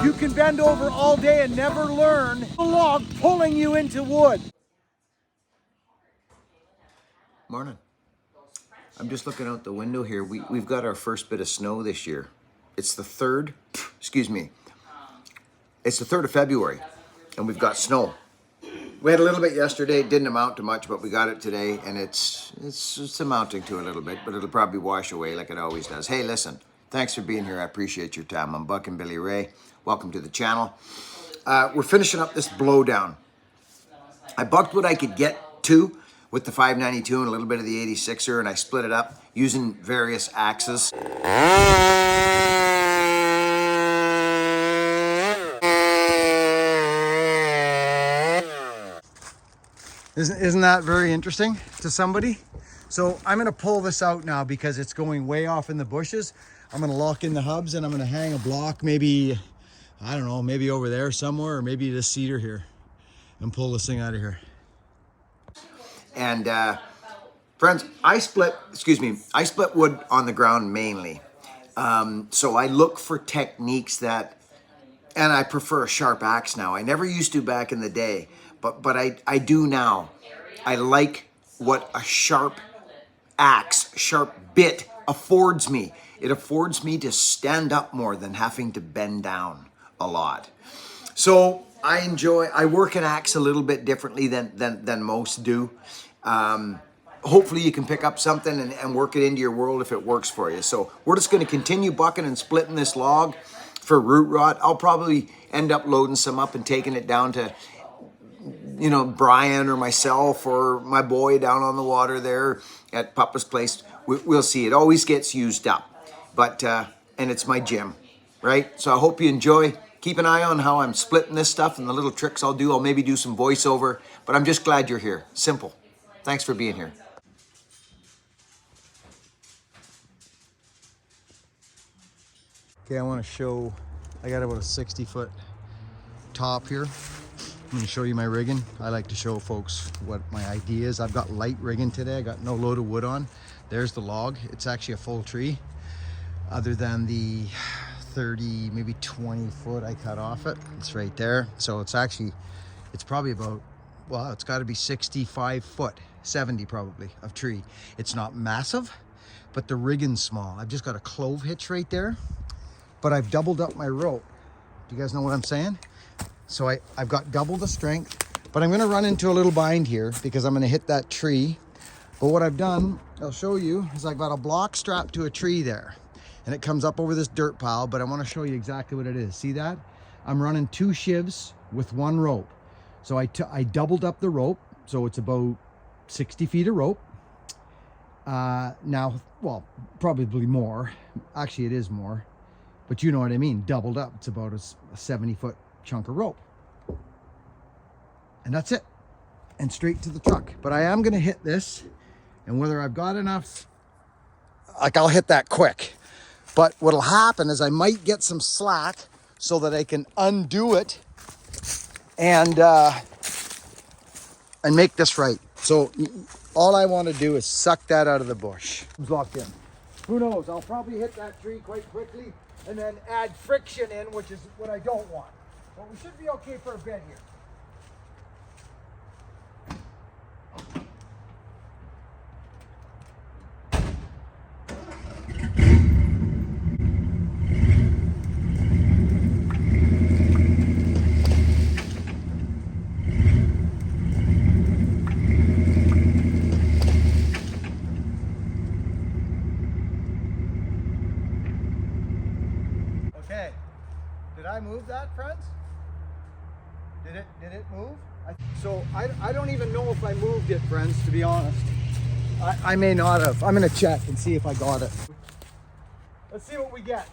You can bend over all day and never learn a log pulling you into wood. Morning. I'm just looking out the window here. We've got our first bit of snow this year. It's the 3rd, excuse me. It's the 3rd of February, and we've got snow. We had a little bit yesterday. It didn't amount to much, but we got it today, and it's amounting to a little bit, but it'll probably wash away like it always does. Hey, listen, thanks for being here. I appreciate your time. I'm Buck and Billy Ray. Welcome to the channel. We're finishing up this blowdown. I bucked what I could get to with the 592 and a little bit of the 86er, and I split it up using various axes. Isn't that very interesting to somebody? So I'm gonna pull this out now because it's going way off in the bushes. I'm gonna lock in the hubs and I'm gonna hang a block, maybe, I don't know, maybe over there somewhere, or maybe this cedar here, and pull this thing out of here. And friends, I split wood on the ground mainly. So I look for techniques that, and I prefer a sharp axe now. I never used to back in the day, but I do now. I like what a sharp axe, sharp bit affords me. It affords me to stand up more than having to bend down a lot. So I work an axe a little bit differently than most do. Hopefully you can pick up something and work it into your world if it works for you. So we're just going to continue bucking and splitting this log for root rot. I'll probably end up loading some up and taking it down to, you know, Brian or myself or my boy down on the water there at Papa's place. We'll see. It always gets used up, but and it's my gym, right? So I hope you enjoy. Keep an eye on how I'm splitting this stuff and the little tricks I'll do. I'll maybe do some voiceover, but I'm just glad you're here. Simple. Thanks for being here. Okay, I want to show, I got about a 60-foot top here. I'm going to show you my rigging. I like to show folks what my idea is. I've got light rigging today. I got no load of wood on. There's the log. It's actually a full tree, other than the 30, maybe 20 foot I cut off it. It's right there. So it's probably about, well, it's got to be 65 foot, 70 probably, of tree. It's not massive, but the rigging's small. I've just got a clove hitch right there, but I've doubled up my rope. Do you guys know what I'm saying? So I've got double the strength, but I'm gonna run into a little bind here because I'm gonna hit that tree. But what I've done, I'll show you, is I've got a block strapped to a tree there, and it comes up over this dirt pile, but I wanna show you exactly what it is. See that? I'm running 2 shivs with 1 rope. So I doubled up the rope, so it's about 60 feet of rope. Now, well, probably more. Actually, it is more, but you know what I mean, doubled up. It's about a 70-foot chunk of rope. And that's it. And straight to the truck. But I am gonna hit this, and whether I've got enough, like, I'll hit that quick. But what'll happen is I might get some slack so that I can undo it and make this right. So all I want to do is suck that out of the bush. It's locked in. Who knows? I'll probably hit that tree quite quickly and then add friction in, which is what I don't want. But we should be okay for a bit here. Okay, did I move that, friends? Did it move? So I don't even know if I moved it, friends, to be honest. I may not have. I'm gonna check and see if I got it. Let's see what we get.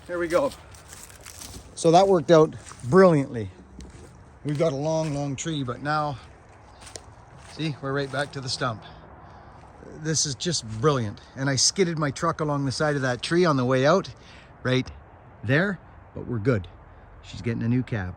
There we go. So that worked out brilliantly. We've got a long tree, but now, see, we're right back to the stump. This is just brilliant. And I skidded my truck along the side of that tree on the way out, right there, but we're good. She's getting a new cab.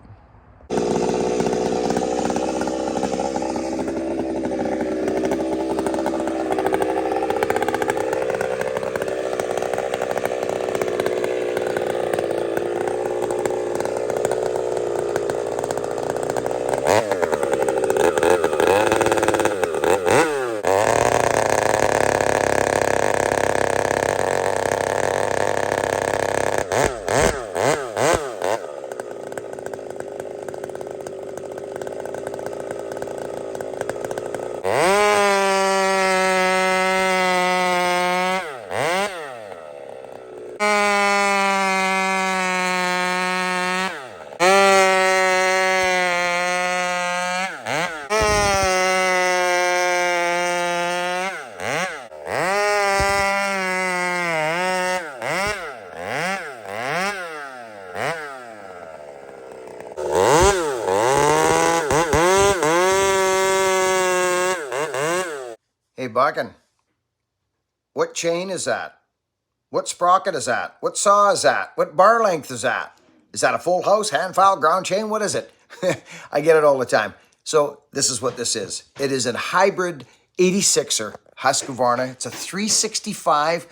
Hey, Buckin, what chain is that? What sprocket is that? What saw is that? What bar length is that? Is that a full house, hand file, ground chain? What is it? I get it all the time. So this is what this is. It is a hybrid 86er Husqvarna. It's a 365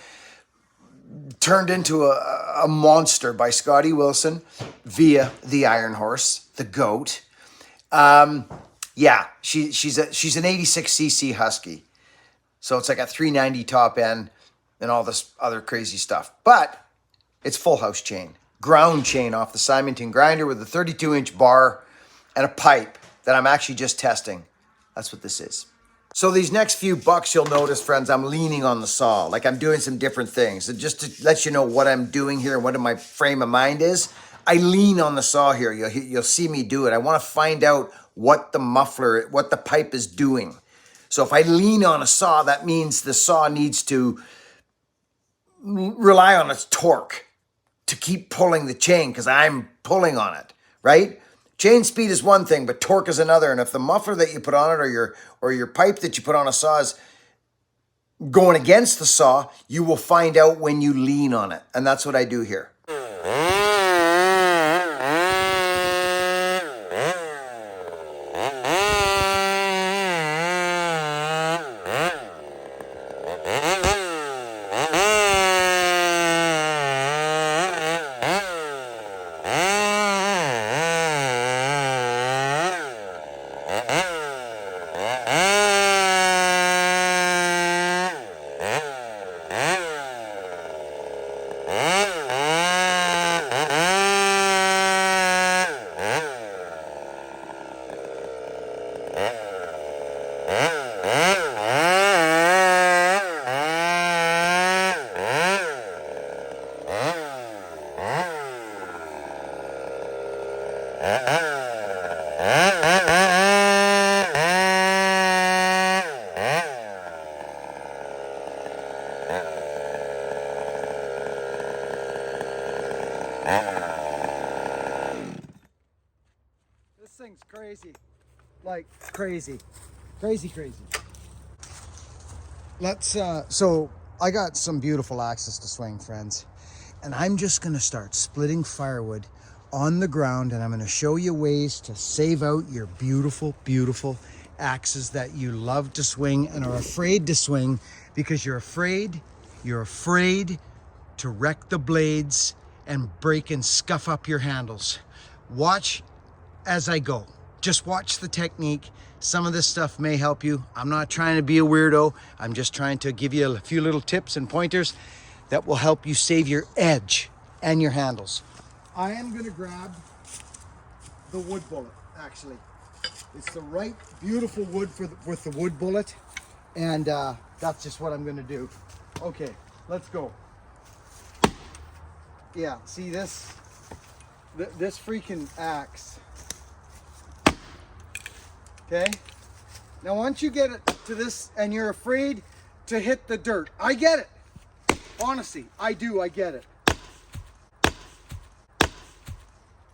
turned into a monster by Scotty Wilson via the Iron Horse, the GOAT. Yeah, she's an 86cc Husky. So it's like a 390 top end and all this other crazy stuff. But it's full house chain, ground chain off the Simonton grinder with a 32-inch bar and a pipe that I'm actually just testing. That's what this is. So these next few bucks, you'll notice, friends, I'm leaning on the saw. Like I'm doing some different things. And just to let you know what I'm doing here and what my frame of mind is, I lean on the saw here. You'll see me do it. I want to find out what the pipe is doing. So if I lean on a saw, that means the saw needs to rely on its torque to keep pulling the chain because I'm pulling on it, right? Chain speed is one thing, but torque is another. And if the muffler that you put on it or your pipe that you put on a saw is going against the saw, you will find out when you lean on it. And that's what I do here. This thing's crazy, like crazy. So I got some beautiful axes to swing, friends, and I'm just gonna start splitting firewood on the ground, and I'm gonna show you ways to save out your beautiful, beautiful axes that you love to swing and are afraid to swing because you're afraid to wreck the blades and break and scuff up your handles. Watch as I go. Just watch the technique. Some of this stuff may help you. I'm not trying to be a weirdo. I'm just trying to give you a few little tips and pointers that will help you save your edge and your handles. I am gonna grab the wood bullet, actually. It's the right, beautiful wood with the wood bullet. And that's just what I'm gonna do. Okay, let's go. Yeah, see this freaking axe. Okay, now once you get it to this and you're afraid to hit the dirt, I get it. Honestly, I get it.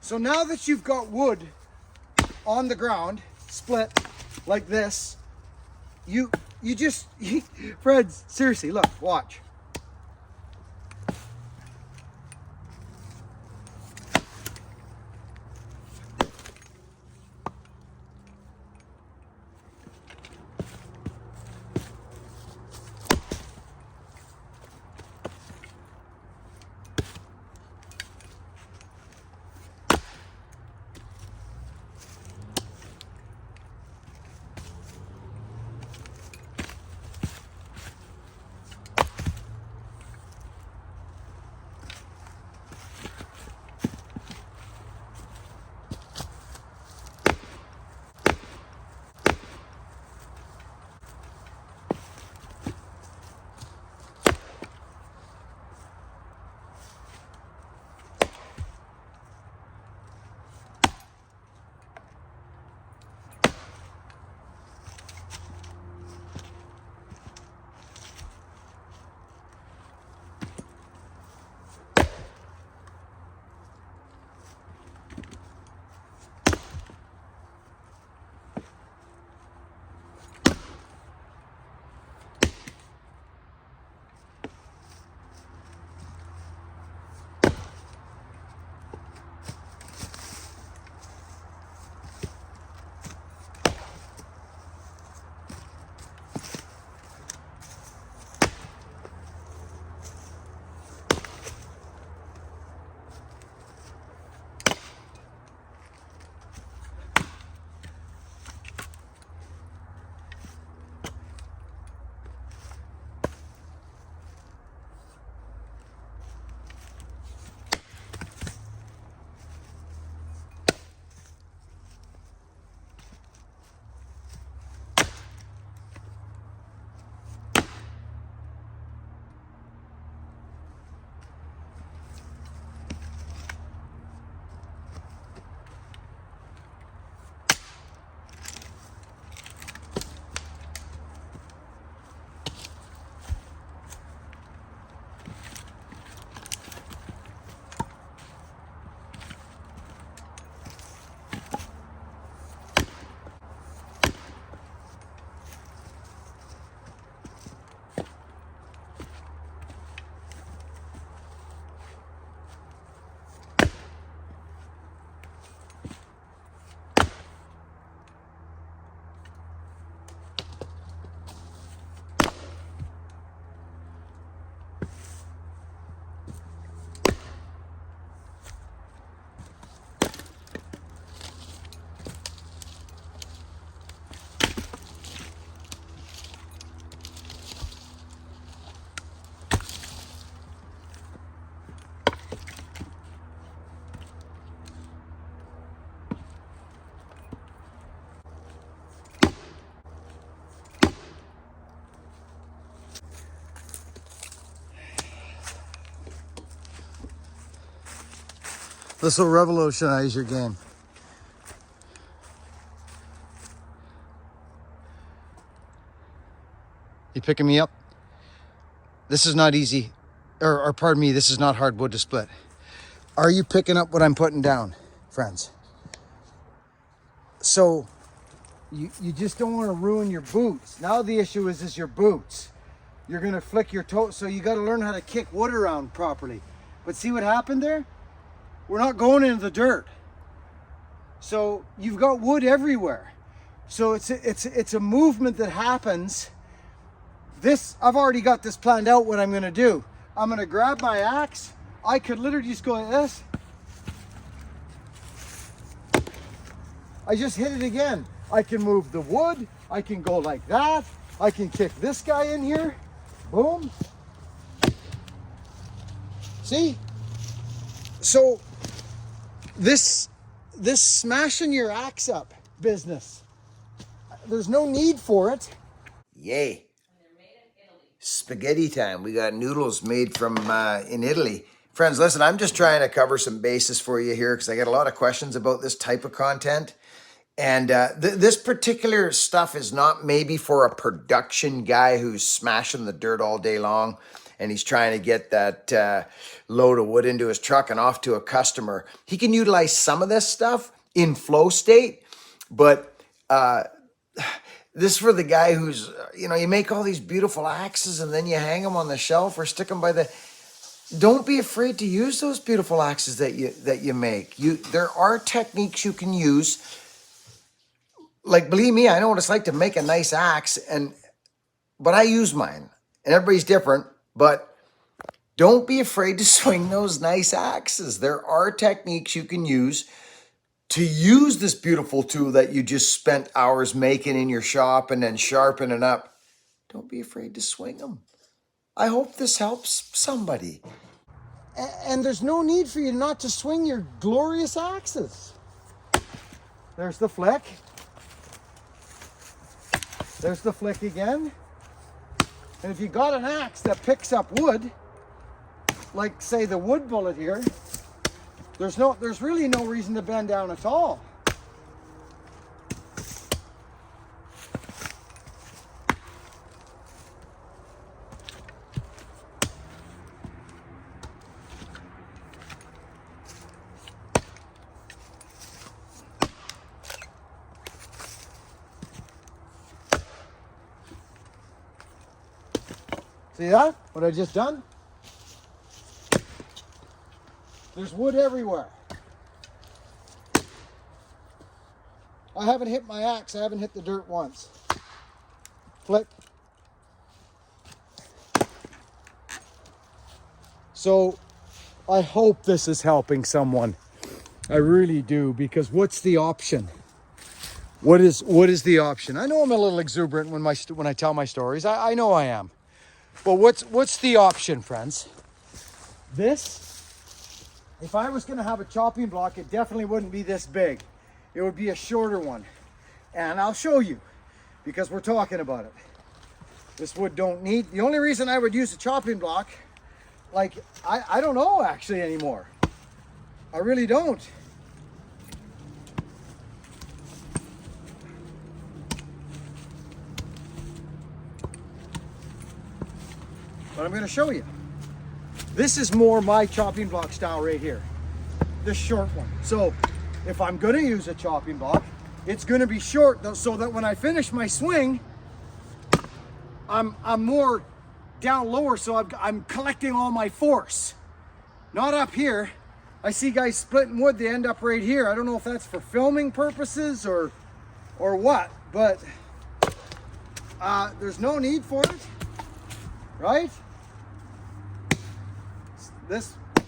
So now that you've got wood on the ground, split like this, you just, Fred, seriously, look, watch. This will revolutionize your game. You picking me up? This is not easy, or pardon me, this is not hardwood to split. Are you picking up what I'm putting down, friends? So you just don't want to ruin your boots. Now the issue is your boots. You're gonna flick your toe, so you gotta learn how to kick wood around properly. But see what happened there? We're not going into the dirt. So you've got wood everywhere. So it's a movement that happens. This, I've already got this planned out what I'm gonna do. I'm gonna grab my axe. I could literally just go like this. I just hit it again. I can move the wood. I can go like that. I can kick this guy in here. Boom. See? So this smashing your axe up business, there's no need for it. Yay. Spaghetti time. We got noodles made from in Italy. Friends, listen, I'm just trying to cover some bases for you here because I get a lot of questions about this type of content. And this particular stuff is not maybe for a production guy who's smashing the dirt all day long and he's trying to get that load of wood into his truck and off to a customer. He can utilize some of this stuff in flow state, but this is for the guy who's, you know, you make all these beautiful axes and then you hang them on the shelf or stick them by the... Don't be afraid to use those beautiful axes that you make. There are techniques you can use. Like, believe me, I know what it's like to make a nice axe, but I use mine. And everybody's different, but don't be afraid to swing those nice axes. There are techniques you can use to use this beautiful tool that you just spent hours making in your shop and then sharpening up. Don't be afraid to swing them. I hope this helps somebody. And there's no need for you not to swing your glorious axes. There's the flick. There's the flick again. And if you got an axe that picks up wood, like say the wood bullet here, there's really no reason to bend down at all. See that? What I just done? There's wood everywhere. I haven't hit my axe. I haven't hit the dirt once. Flick. So I hope this is helping someone. I really do, because what's the option? What is the option? I know I'm a little exuberant when I tell my stories. I know I am. But what's the option, friends? This, if I was gonna have a chopping block, it definitely wouldn't be this big. It would be a shorter one. And I'll show you, because we're talking about it. This wood don't need, the only reason I would use a chopping block, like, I don't know actually anymore. I really don't. But I'm gonna show you. This is more my chopping block style right here. This short one. So if I'm gonna use a chopping block, it's gonna be short so that when I finish my swing, I'm more down lower, so I'm collecting all my force. Not up here. I see guys splitting wood, they end up right here. I don't know if that's for filming purposes or what, but there's no need for it, right?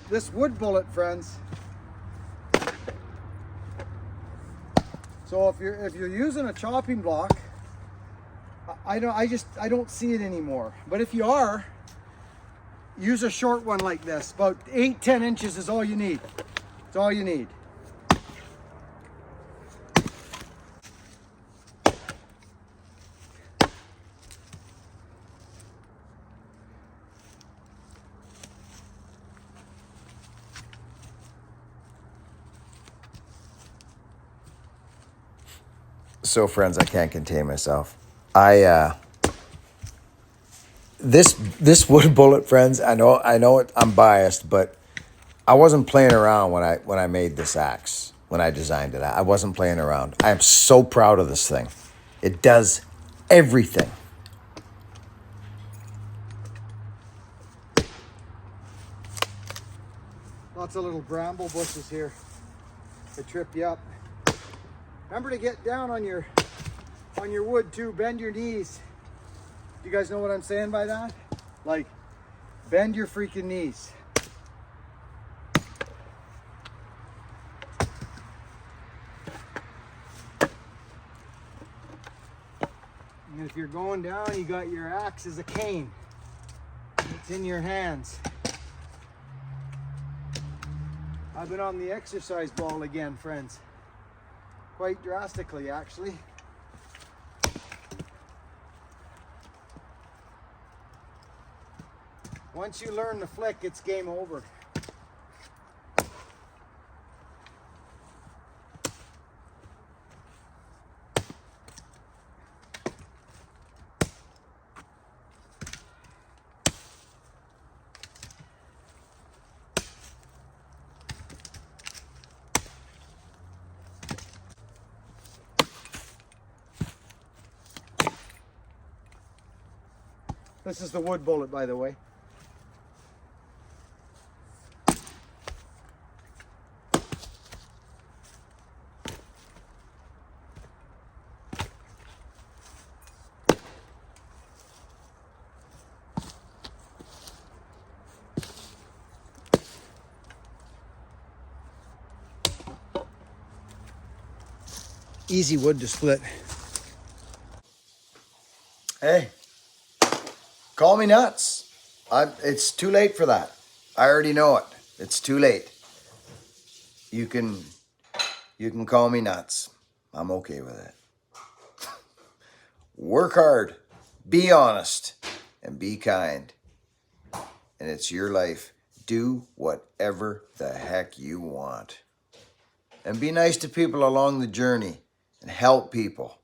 This wood bullet, friends. So if you're using a chopping block, I don't see it anymore. But if you are, use a short one like this. About 8-10 inches is all you need. It's all you need. So friends, I can't contain myself. This wood bullet, friends, I know I'm biased, but I wasn't playing around when I made this axe, when I designed it. I wasn't playing around. I am so proud of this thing. It does everything. Lots of little bramble bushes here to trip you up. Remember to get down on your wood too. Bend your knees. You guys know what I'm saying by that? Like, bend your freaking knees. And if you're going down, you got your axe as a cane. It's in your hands. I've been on the exercise ball again, friends. Quite drastically, actually. Once you learn the flick, it's game over. This is the wood bullet, by the way. Easy wood to split. Hey, call me nuts. It's too late for that. I already know it. It's too late. You can call me nuts. I'm okay with it. Work hard, be honest, and be kind. And it's your life. Do whatever the heck you want. And be nice to people along the journey and help people.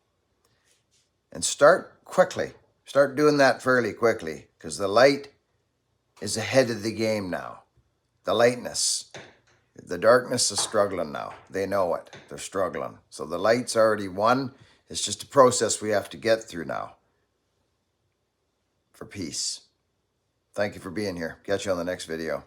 And start quickly. Start doing that fairly quickly, because the light is ahead of the game now. The lightness. The darkness is struggling now. They know it. They're struggling. So the light's already won. It's just a process we have to get through now for peace. Thank you for being here. Catch you on the next video.